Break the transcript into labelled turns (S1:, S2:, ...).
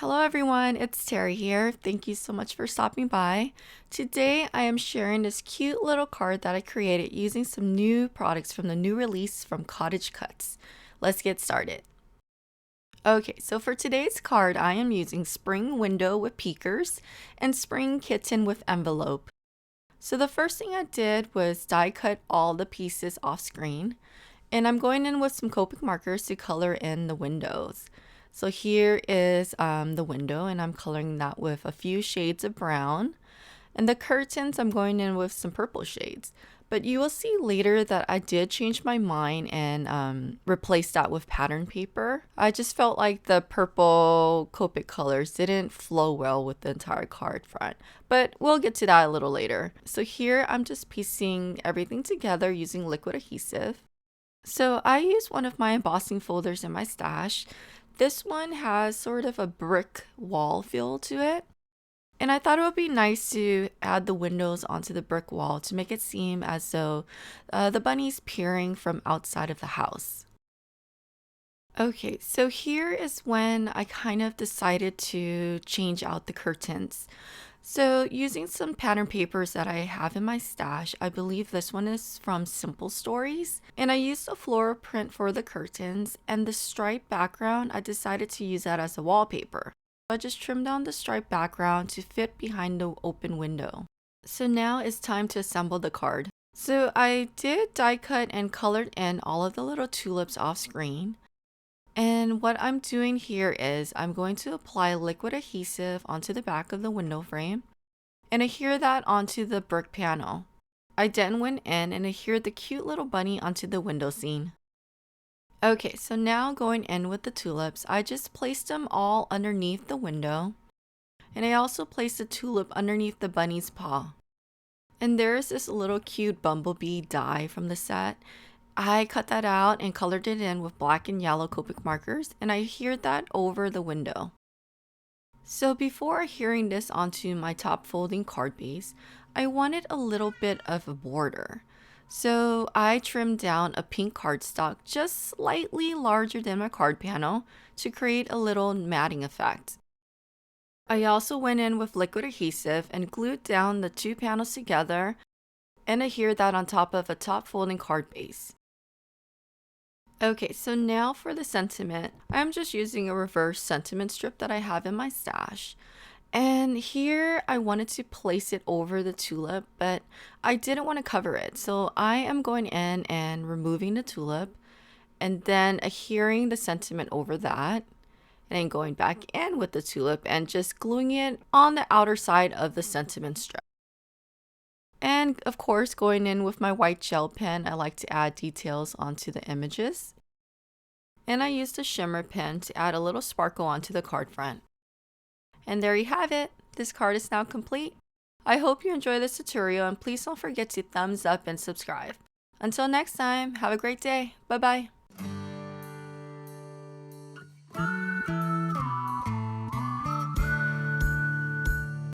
S1: Hello everyone, it's Terry here. Thank you so much for stopping by. Today I am sharing this cute little card that I created using some new products from the new release from CottageCutz. Let's get started. Okay, so for today's card I am using Spring Window with Peekers and Spring Kitten with Envelope. So the first thing I did was die cut all the pieces off screen, and I'm going in with some Copic markers to color in the windows. So here is the window, and I'm coloring that with a few shades of brown. And the curtains, I'm going in with some purple shades. But you will see later that I did change my mind and replace that with pattern paper. I just felt like the purple Copic colors didn't flow well with the entire card front. But we'll get to that a little later. So here I'm just piecing everything together using liquid adhesive. So I used one of my embossing folders in my stash. This one has sort of a brick wall feel to it. And I thought it would be nice to add the windows onto the brick wall to make it seem as though the bunny's peering from outside of the house. Okay, so here is when I kind of decided to change out the curtains. So using some pattern papers that I have in my stash, I believe this one is from Simple Stories. And I used a floral print for the curtains, and the striped background, I decided to use that as a wallpaper. I just trimmed down the striped background to fit behind the open window. So now it's time to assemble the card. So I did die cut and colored in all of the little tulips off screen. And what I'm doing here is I'm going to apply liquid adhesive onto the back of the window frame and adhere that onto the brick panel. I then went in and adhered the cute little bunny onto the window scene. Okay, so now going in with the tulips, I just placed them all underneath the window, and I also placed a tulip underneath the bunny's paw. And there's this little cute bumblebee die from the set. I cut that out and colored it in with black and yellow Copic markers, and I adhered that over the window. So before adhering this onto my top folding card base, I wanted a little bit of a border. So I trimmed down a pink cardstock just slightly larger than my card panel to create a little matting effect. I also went in with liquid adhesive and glued down the two panels together and adhered that on top of a top folding card base. Okay, so now for the sentiment. I'm just using a reverse sentiment strip that I have in my stash. And here I wanted to place it over the tulip, but I didn't want to cover it. So I am going in and removing the tulip and then adhering the sentiment over that. And then going back in with the tulip and just gluing it on the outer side of the sentiment strip. And of course, going in with my white gel pen, I like to add details onto the images. And I used a shimmer pen to add a little sparkle onto the card front. And there you have it. This card is now complete. I hope you enjoy this tutorial, and please don't forget to thumbs up and subscribe. Until next time, have a great day. Bye bye.